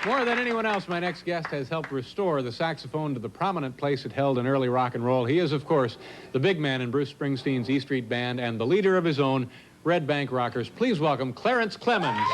More than anyone else, my next guest has helped restore the saxophone to the prominent place it held in early rock and roll. He is, of course, the big man in Bruce Springsteen's E Street Band and the leader of his own Red Bank Rockers. Please welcome Clarence Clemons.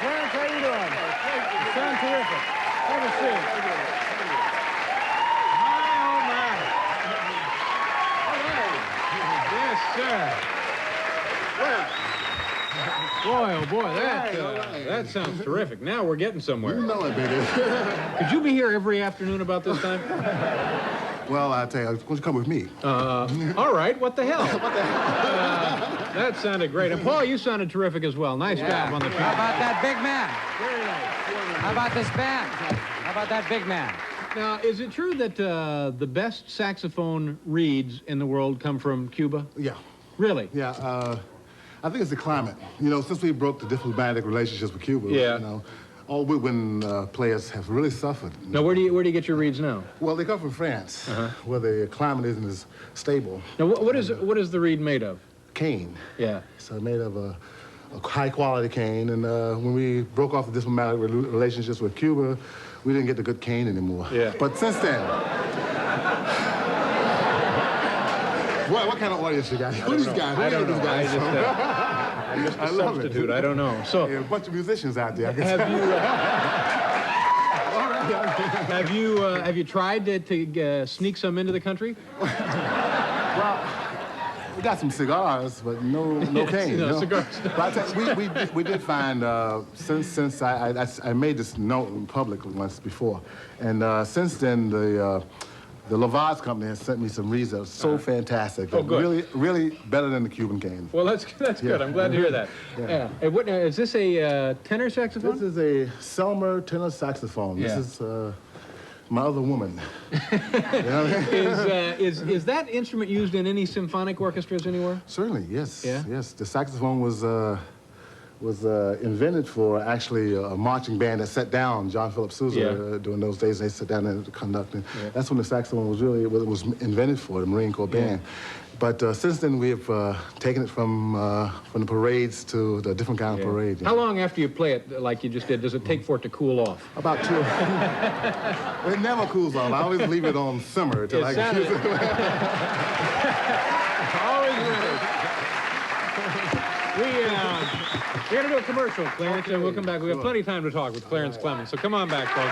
Clarence, how you doing? You sound terrific. Have a seat. My, oh, my. Yes, sir. Boy, oh, boy, that sounds terrific. Now we're getting somewhere. You know it, baby. Could you be here every afternoon about this time? Well, I tell you, why don't you come with me? All right, what the hell? What the hell? That sounded great. And Paul, you sounded terrific as well. Nice job on the piano. How about that big man? Very nice. How about this band? How about that big man? Now, is it true that the best saxophone reeds in the world come from Cuba? Yeah. Really? Yeah, I think it's the climate. You know, since we broke the diplomatic relationships with Cuba, yeah. You know, all woodwind players have really suffered. Now, where do you get your reeds now? Well, they come from France, where the climate isn't as stable. Now, what is the reed made of? Cane. Yeah. It's made of a high-quality cane, and when we broke off the diplomatic relationships with Cuba, we didn't get the good cane anymore. Yeah. But since then... What kind of audience you got? Who are these guys? I don't know. I'm just a substitute. I don't know. So, yeah, a bunch of musicians out there. Have you tried to sneak some into the country? Well, got some cigars, but no cane. No cigars. But I tell you, we did find, since I made this note in public once before, and since then the Lavaz company has sent me some Rizos, so fantastic. Oh, good. Really better than the Cuban cane. Well, that's good. I'm glad to hear that. Yeah. And what, is this a tenor saxophone? This is a Selmer tenor saxophone. Yeah. This is my other woman. You know what I mean? Is that instrument used in any symphonic orchestras anywhere? Certainly, yes. Yeah? Yes, the saxophone was invented for actually a marching band that sat down. John Philip Sousa, during those days, they sat down and conducted. Yeah. That's when the saxophone was invented for, the Marine Corps band. But since then, we've taken it from the parades to the different kind of parade. How long after you play it, like you just did, does it take for it to cool off? About 2. It never cools off. I always leave it on simmer till I get it. Always ready. We're going to do a commercial, Clarence, and we'll come back. We have plenty of time to talk with Clarence Clemons, so come on back, folks.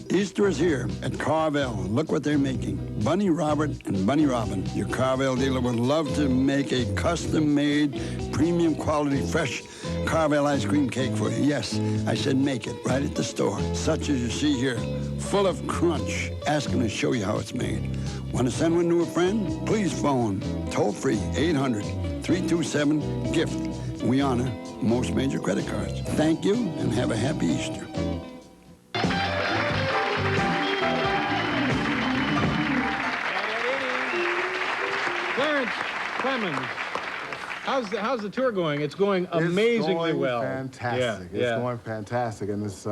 Easter is here at Carvel. Look what they're making. Bunny Robert and Bunny Robin. Your Carvel dealer would love to make a custom-made, premium quality, fresh Carvel ice cream cake for you. Yes, I said make it right at the store, such as you see here, full of crunch. Ask them to show you how it's made. Want to send one to a friend? Please phone toll-free 800-327-GIFT. We honor most major credit cards. Thank you and have a happy Easter. Clarence Clemons, how's the tour going? It's going amazingly well. Fantastic. It's going fantastic, and it's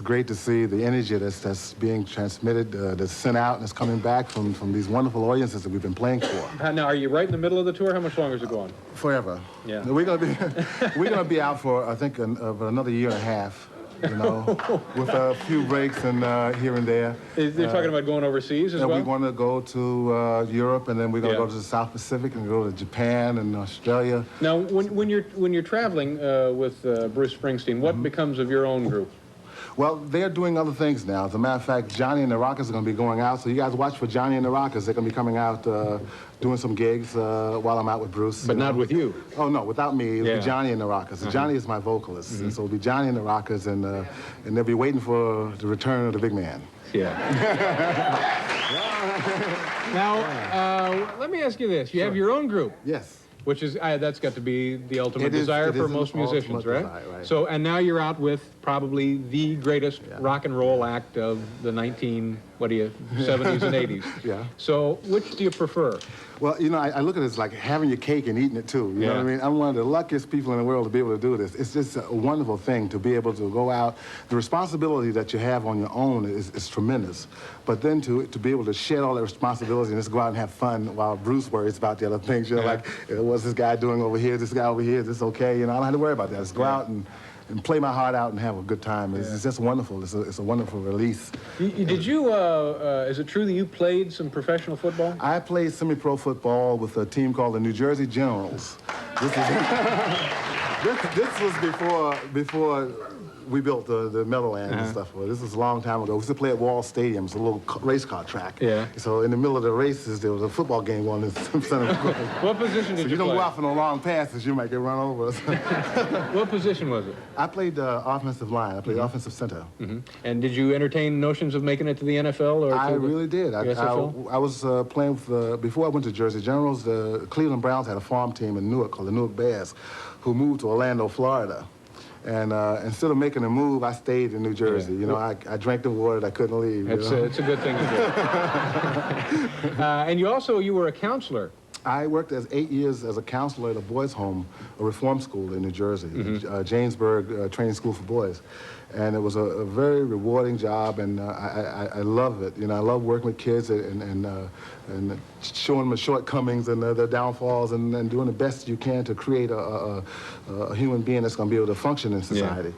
great to see the energy that's being transmitted, that's sent out, and it's coming back from these wonderful audiences that we've been playing for. Now, are you right in the middle of the tour? How much longer is it going? Forever. Yeah. We're gonna be out for I think another year and a half. You know, with a few breaks and here and there. They're talking about going overseas as well? We want to go to Europe, and then we're going to go to the South Pacific and go to Japan and Australia. Now, when you're traveling with Bruce Springsteen, what becomes of your own group? Well, they're doing other things now. As a matter of fact, Johnny and the Rockers are going to be going out, so you guys watch for Johnny and the Rockers. They're going to be coming out doing some gigs while I'm out with Bruce. But not with you? Oh, no, without me. It'll be Johnny and the Rockers. Johnny is my vocalist, and so it'll be Johnny and the Rockers, and they'll be waiting for the return of the big man. Yeah. Now, let me ask you this. You have your own group. Yes. Which is, that's got to be the ultimate desire for most musicians, right? Right? So, and now you're out with probably the greatest rock and roll act of the 70s and 80s. Yeah. So, which do you prefer? Well, you know, I look at it as like having your cake and eating it too. You know what I mean? I'm one of the luckiest people in the world to be able to do this. It's just a wonderful thing to be able to go out. The responsibility that you have on your own is tremendous. But then to be able to shed all that responsibility and just go out and have fun while Bruce worries about the other things. You know, like, what's this guy doing over here? This guy over here? Is this okay? You know, I don't have to worry about that. Just go out and play my heart out and have a good time. It's just wonderful. It's a wonderful release. Did you, is it true that you played some professional football? I played semi-pro football with a team called the New Jersey Generals. This was before we built the Meadowlands and stuff. This was a long time ago. We used to play at Wall Stadium. It's a little race car track. Yeah. So in the middle of the races, there was a football game on in center. What position did you play? So you don't go out for no long passes, you might get run over. What position was it? I played offensive line. I played offensive center. And did you entertain notions of making it to the NFL? Or I really did. I was playing with, before I went to Jersey Generals, the Cleveland Browns had a farm team in Newark called the Newark Bears, who moved to Orlando, Florida. And instead of making a move, I stayed in New Jersey. You know, I drank the water that I couldn't leave. It's a good thing to do. And you were a counselor. I worked 8 years as a counselor at a boys' home, a reform school in New Jersey, Jamesburg Training School for Boys. And it was a very rewarding job, and I love it. You know, I love working with kids and showing them the shortcomings and their downfalls, and doing the best you can to create a human being that's going to be able to function in society.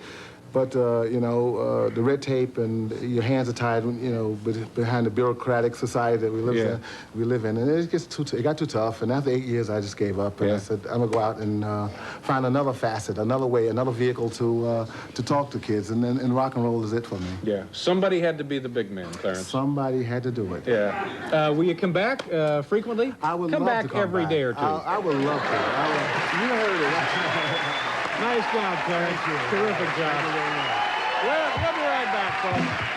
But the red tape and your hands are tied, behind the bureaucratic society that we live in, and it got too tough. And after 8 years, I just gave up, and I said, I'm gonna go out and find another facet, another way, another vehicle to talk to kids, and rock and roll is it for me. Yeah, somebody had to be the big man, Clarence. Somebody had to do it. Yeah. Will you come back frequently? I would come love back to come every back. day or two. I would love to. You heard it. Nice job, Clarence. Terrific job. We'll be right back, folks.